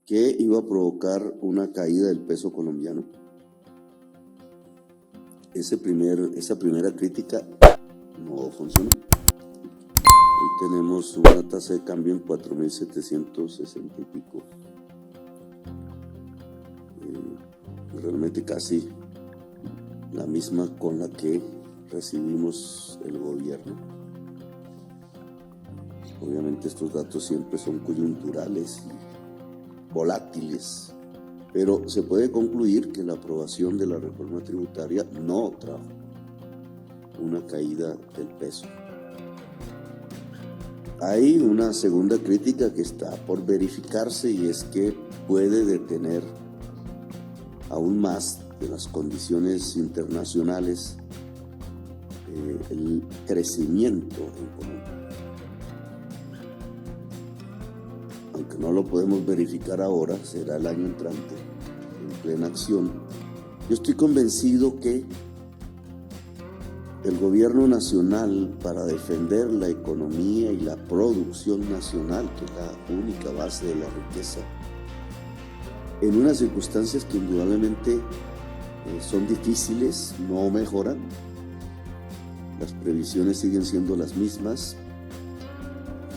que iba a provocar una caída del peso colombiano. Esa primera crítica no funcionó. Hoy tenemos una tasa de cambio en 4.760 y pico. Realmente casi la misma con la que recibimos el gobierno. Obviamente estos datos siempre son coyunturales y volátiles, pero se puede concluir que la aprobación de la reforma tributaria no trajo una caída del peso. Hay una segunda crítica que está por verificarse, y es que puede detener aún más de las condiciones internacionales el crecimiento en Colombia. Aunque no lo podemos verificar ahora, será el año entrante, en plena acción. Yo estoy convencido que el gobierno nacional, para defender la economía y la producción nacional, que es la única base de la riqueza, en unas circunstancias que indudablemente son difíciles, no mejoran, las previsiones siguen siendo las mismas,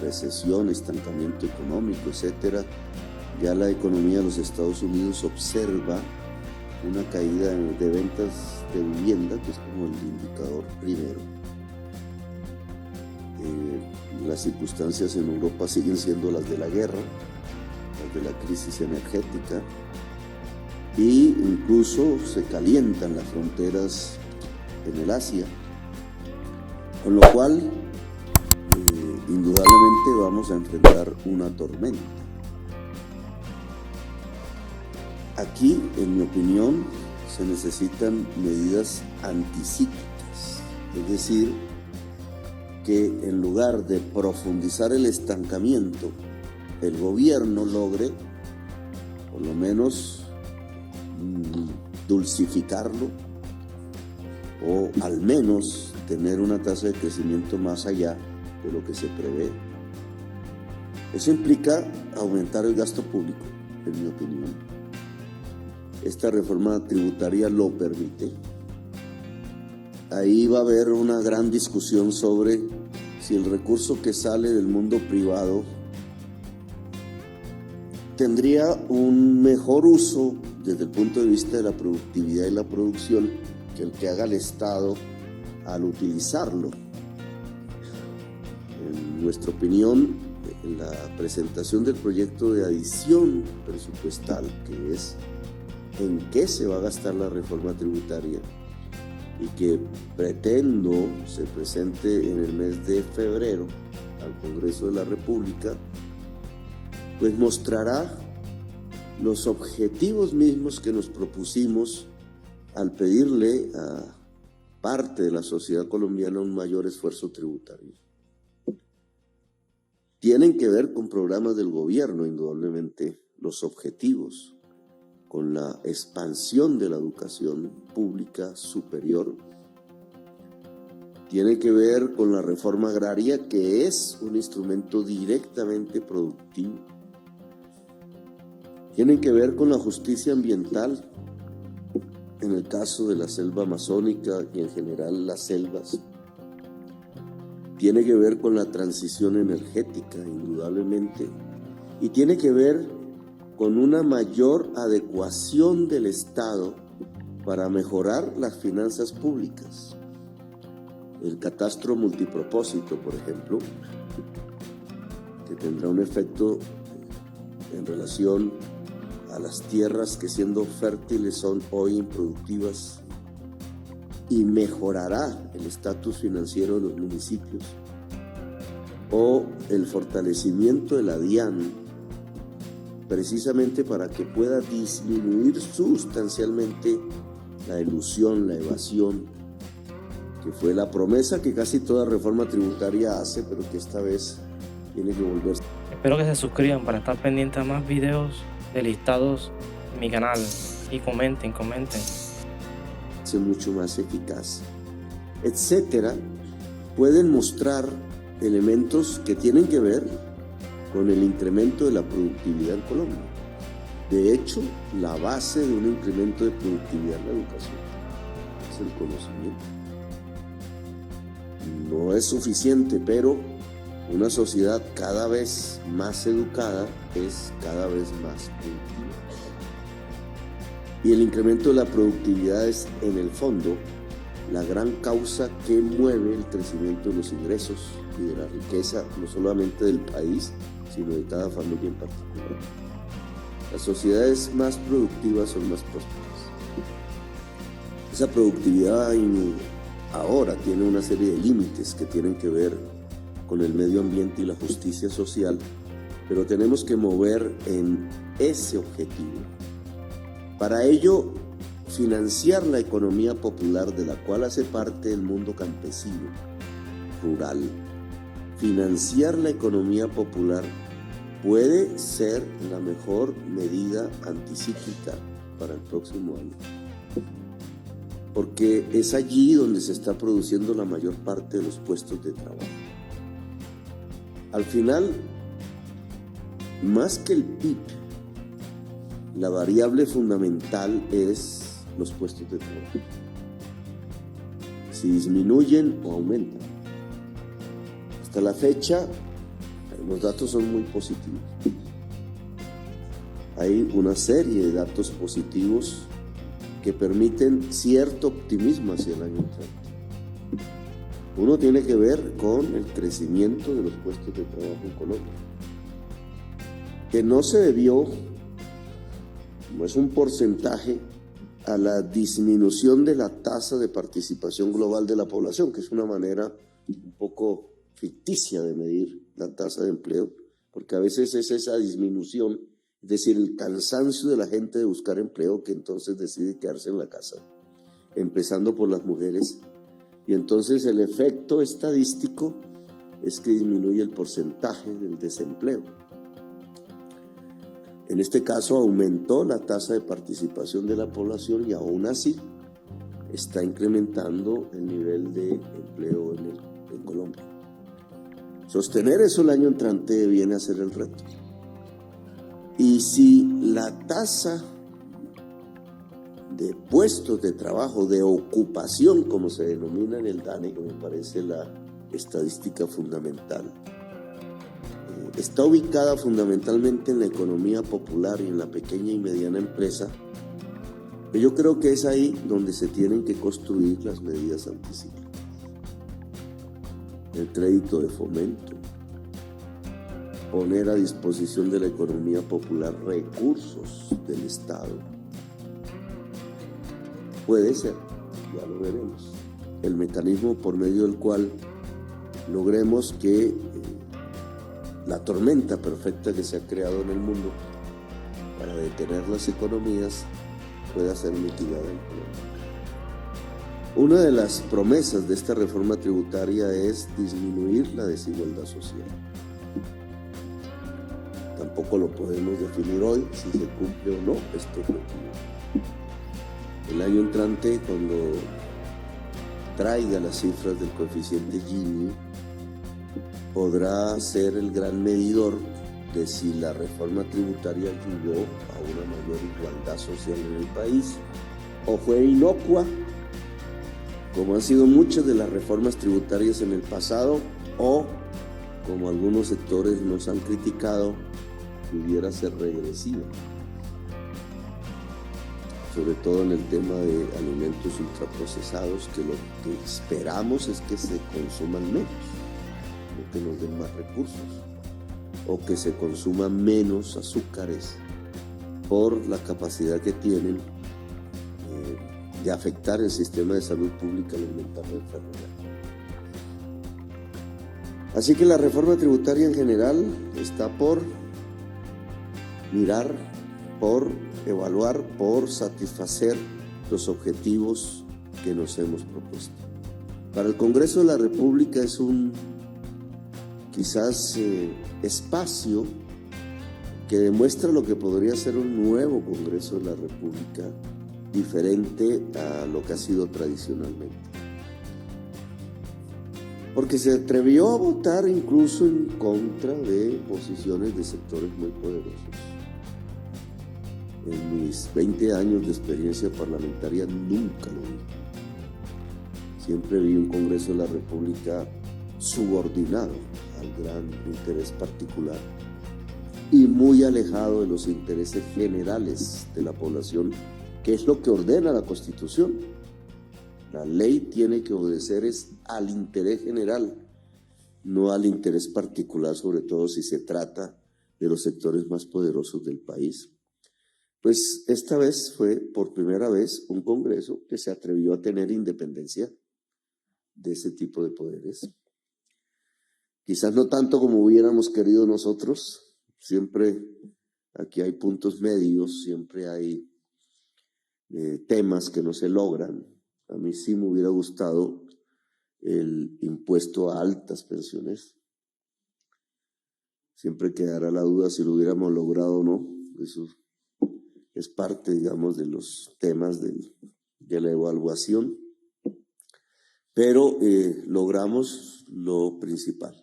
recesión, estancamiento económico, etcétera. Ya la economía de los Estados Unidos observa una caída de ventas de vivienda, que es como el indicador primero. Las circunstancias en Europa siguen siendo las de la guerra, las de la crisis energética, y incluso se calientan las fronteras en el Asia, con lo cual indudablemente vamos a enfrentar una tormenta. Aquí, en mi opinión, se necesitan medidas anticíclicas, es decir, que en lugar de profundizar el estancamiento, el gobierno logre, por lo menos, dulcificarlo, o al menos tener una tasa de crecimiento más allá de lo que se prevé. Eso implica aumentar el gasto público, en mi opinión. Esta reforma tributaria lo permite. Ahí va a haber una gran discusión sobre si el recurso que sale del mundo privado tendría un mejor uso desde el punto de vista de la productividad y la producción que el que haga el Estado al utilizarlo. En nuestra opinión, la presentación del proyecto de adición presupuestal, que es en qué se va a gastar la reforma tributaria, y que pretendo se presente en el mes de febrero al Congreso de la República, pues mostrará los objetivos mismos que nos propusimos al pedirle a parte de la sociedad colombiana un mayor esfuerzo tributario. Tienen que ver con programas del gobierno, indudablemente, los objetivos, con la expansión de la educación pública superior. Tiene que ver con la reforma agraria, que es un instrumento directamente productivo. Tienen que ver con la justicia ambiental, en el caso de la selva amazónica y en general las selvas. Tiene que ver con la transición energética, indudablemente, y tiene que ver con una mayor adecuación del Estado para mejorar las finanzas públicas. El catastro multipropósito, por ejemplo, que tendrá un efecto en relación a las tierras que, siendo fértiles, son hoy improductivas, y mejorará el estatus financiero de los municipios, o el fortalecimiento de la DIAN, precisamente para que pueda disminuir sustancialmente la elusión, la evasión, que fue la promesa que casi toda reforma tributaria hace, pero que esta vez tiene que volverse. Espero que se suscriban para estar pendientes a más videos de listados en mi canal, y comenten. Mucho más eficaz, etcétera. Pueden mostrar elementos que tienen que ver con el incremento de la productividad en Colombia. De hecho, la base de un incremento de productividad en la educación es el conocimiento. No es suficiente, pero una sociedad cada vez más educada es cada vez más productiva. Y el incremento de la productividad es, en el fondo, la gran causa que mueve el crecimiento de los ingresos y de la riqueza, no solamente del país, sino de cada familia en particular. Las sociedades más productivas son más prósperas. Esa productividad ahora tiene una serie de límites que tienen que ver con el medio ambiente y la justicia social, pero tenemos que mover en ese objetivo. Para ello, financiar la economía popular de la cual hace parte el mundo campesino, rural, financiar la economía popular puede ser la mejor medida anticíclica para el próximo año, porque es allí donde se está produciendo la mayor parte de los puestos de trabajo. Al final, más que el PIB, la variable fundamental es los puestos de trabajo. Si disminuyen o aumentan. Hasta la fecha, los datos son muy positivos. Hay una serie de datos positivos que permiten cierto optimismo hacia el año entrante. Uno tiene que ver con el crecimiento de los puestos de trabajo en Colombia, que no se debió, no es un porcentaje, a la disminución de la tasa de participación global de la población, que es una manera un poco ficticia de medir la tasa de empleo, porque a veces es esa disminución, es decir, el cansancio de la gente de buscar empleo, que entonces decide quedarse en la casa, empezando por las mujeres, y entonces el efecto estadístico es que disminuye el porcentaje del desempleo. En este caso aumentó la tasa de participación de la población y aún así está incrementando el nivel de empleo en Colombia. Sostener eso el año entrante viene a ser el reto. Y si la tasa de puestos de trabajo, de ocupación, como se denomina en el DANE, que me parece la estadística fundamental, está ubicada fundamentalmente en la economía popular y en la pequeña y mediana empresa, yo creo que es ahí donde se tienen que construir las medidas anticíclicas. El crédito de fomento, poner a disposición de la economía popular recursos del Estado. Puede ser, ya lo veremos, el mecanismo por medio del cual logremos que la tormenta perfecta que se ha creado en el mundo para detener las economías pueda ser mitigada en Colombia. Una de las promesas de esta reforma tributaria es disminuir la desigualdad social. Tampoco lo podemos definir hoy si se cumple o no este objetivo. El año entrante, cuando traiga las cifras del coeficiente Gini, podrá ser el gran medidor de si la reforma tributaria ayudó a una mayor igualdad social en el país o fue inocua, como han sido muchas de las reformas tributarias en el pasado, o, como algunos sectores nos han criticado, pudiera ser regresiva, sobre todo en el tema de alimentos ultraprocesados, que lo que esperamos es que se consuman menos, no que nos den más recursos, o que se consuman menos azúcares por la capacidad que tienen de afectar el sistema de salud pública al aumentar la enfermedad. Así que la reforma tributaria en general está por mirar, por evaluar, por satisfacer los objetivos que nos hemos propuesto. Para el Congreso de la República es un quizás espacio que demuestra lo que podría ser un nuevo Congreso de la República, diferente a lo que ha sido tradicionalmente. Porque se atrevió a votar incluso en contra de posiciones de sectores muy poderosos. En mis 20 años de experiencia parlamentaria nunca lo vi. Siempre vi un Congreso de la República subordinado al gran interés particular y muy alejado de los intereses generales de la población, que es lo que ordena la Constitución. La ley tiene que obedecer al interés general, no al interés particular, sobre todo si se trata de los sectores más poderosos del país. Pues esta vez fue por primera vez un Congreso que se atrevió a tener independencia de ese tipo de poderes. Quizás no tanto como hubiéramos querido nosotros, siempre aquí hay puntos medios, siempre hay temas que no se logran. A mí sí me hubiera gustado el impuesto a altas pensiones. Siempre quedará la duda si lo hubiéramos logrado o no. Eso es parte, digamos, de los temas de la evaluación. Pero logramos lo principal.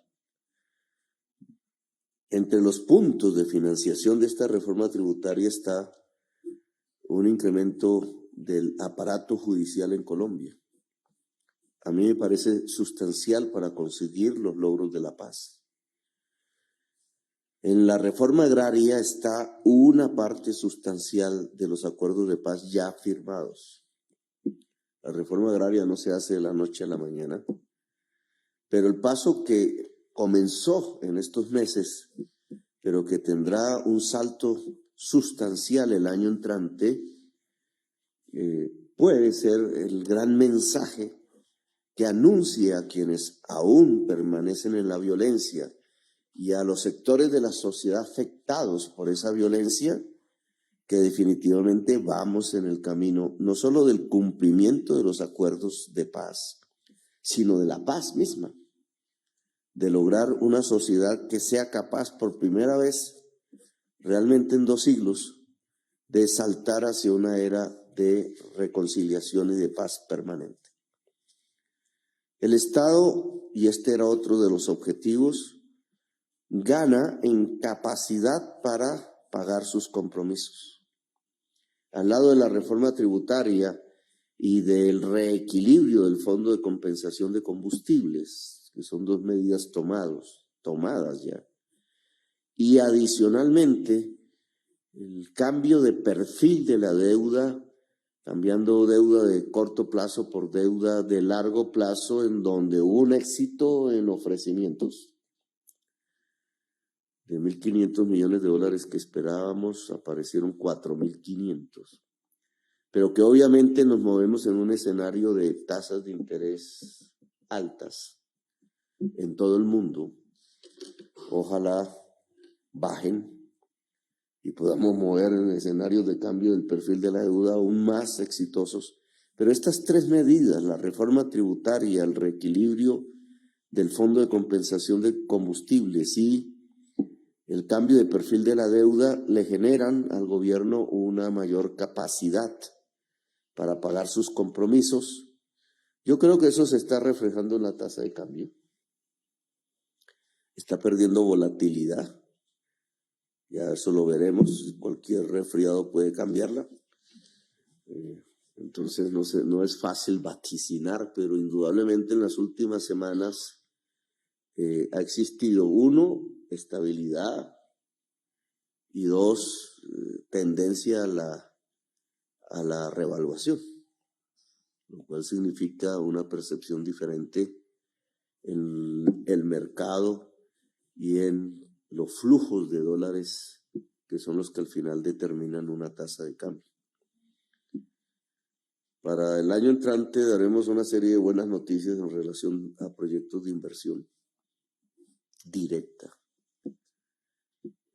Entre los puntos de financiación de esta reforma tributaria está un incremento del aparato judicial en Colombia. A mí me parece sustancial para conseguir los logros de la paz. En la reforma agraria está una parte sustancial de los acuerdos de paz ya firmados. La reforma agraria no se hace de la noche a la mañana, pero el paso que comenzó en estos meses, pero que tendrá un salto sustancial el año entrante, puede ser el gran mensaje que anuncie a quienes aún permanecen en la violencia y a los sectores de la sociedad afectados por esa violencia, que definitivamente vamos en el camino no solo del cumplimiento de los acuerdos de paz, sino de la paz misma, de lograr una sociedad que sea capaz por primera vez, realmente en 2 siglos, de saltar hacia una era de reconciliación y de paz permanente. El Estado, y este era otro de los objetivos, gana en capacidad para pagar sus compromisos. Al lado de la reforma tributaria y del reequilibrio del Fondo de Compensación de Combustibles, que son 2 medidas tomadas ya, y adicionalmente el cambio de perfil de la deuda, cambiando deuda de corto plazo por deuda de largo plazo, en donde hubo un éxito en ofrecimientos. De 1.500 millones de dólares que esperábamos, aparecieron 4.500. Pero que obviamente nos movemos en un escenario de tasas de interés altas en todo el mundo. Ojalá bajen y podamos mover en escenarios de cambio del perfil de la deuda aún más exitosos. Pero estas 3 medidas, la reforma tributaria, el reequilibrio del Fondo de Compensación de Combustibles y el cambio de perfil de la deuda, le generan al gobierno una mayor capacidad para pagar sus compromisos. Yo creo que eso se está reflejando en la tasa de cambio. Está perdiendo volatilidad. Ya eso lo veremos. Cualquier resfriado puede cambiarla. Entonces no es fácil vaticinar, pero indudablemente en las últimas semanas ha existido, 1, estabilidad, y 2, tendencia a la revaluación, lo cual significa una percepción diferente en el mercado y en los flujos de dólares, que son los que al final determinan una tasa de cambio. Para el año entrante daremos una serie de buenas noticias en relación a proyectos de inversión directa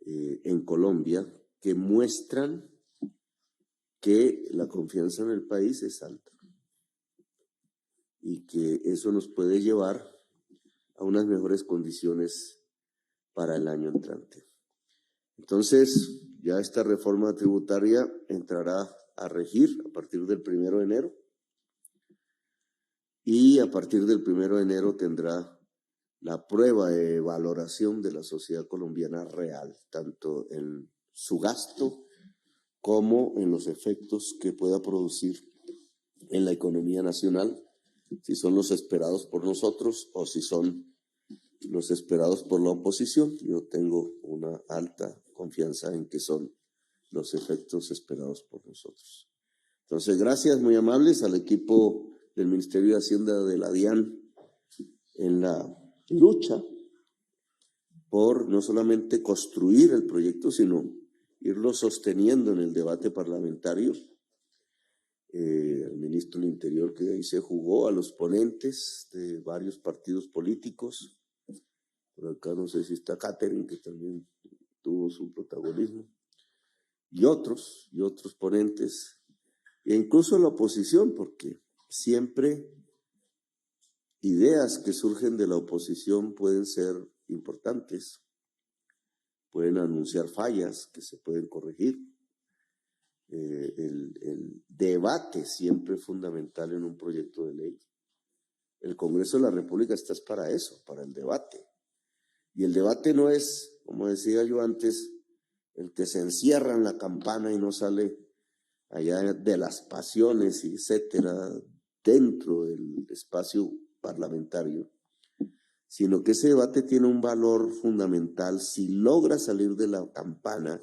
en Colombia, que muestran que la confianza en el país es alta y que eso nos puede llevar a unas mejores condiciones para el año entrante. Entonces, ya esta reforma tributaria entrará a regir a partir del 1 de enero y a partir del 1 de enero tendrá la prueba de valoración de la sociedad colombiana real, tanto en su gasto como en los efectos que pueda producir en la economía nacional, si son los esperados por nosotros o si son los esperados por la oposición. Yo tengo una alta confianza en que son los efectos esperados por nosotros. Entonces, gracias muy amables al equipo del Ministerio de Hacienda de la DIAN en la lucha por no solamente construir el proyecto, sino irlo sosteniendo en el debate parlamentario. El ministro del Interior que ahí se jugó, a los ponentes de varios partidos políticos. Por acá no sé si está Catherine, que también tuvo su protagonismo, y otros ponentes, e incluso la oposición, porque siempre ideas que surgen de la oposición pueden ser importantes, pueden anunciar fallas que se pueden corregir. El debate siempre es fundamental en un proyecto de ley. El Congreso de la República está para eso, para el debate. Y el debate no es, como decía yo antes, el que se encierra en la campana y no sale allá de las pasiones, etcétera, dentro del espacio parlamentario, sino que ese debate tiene un valor fundamental si logra salir de la campana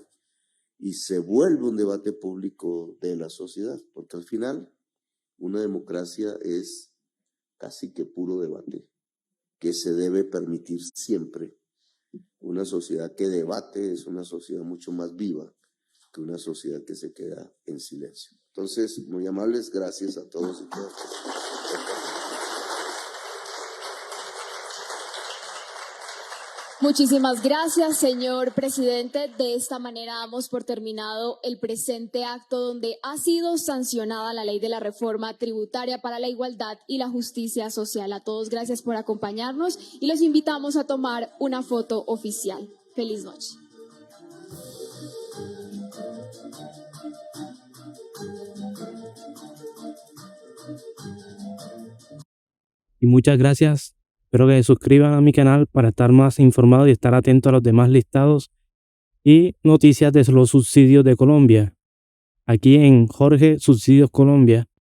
y se vuelve un debate público de la sociedad, porque al final una democracia es casi que puro debate, que se debe permitir siempre. Una sociedad que debate es una sociedad mucho más viva que una sociedad que se queda en silencio. Entonces, muy amables, gracias a todos y todas. Muchísimas gracias, señor presidente. De esta manera damos por terminado el presente acto donde ha sido sancionada la ley de la reforma tributaria para la igualdad y la justicia social. A todos, gracias por acompañarnos y los invitamos a tomar una foto oficial. Feliz noche. Y muchas gracias. Espero que se suscriban a mi canal para estar más informados y estar atentos a los demás listados y noticias de los subsidios de Colombia. Aquí en Jorge Subsidios Colombia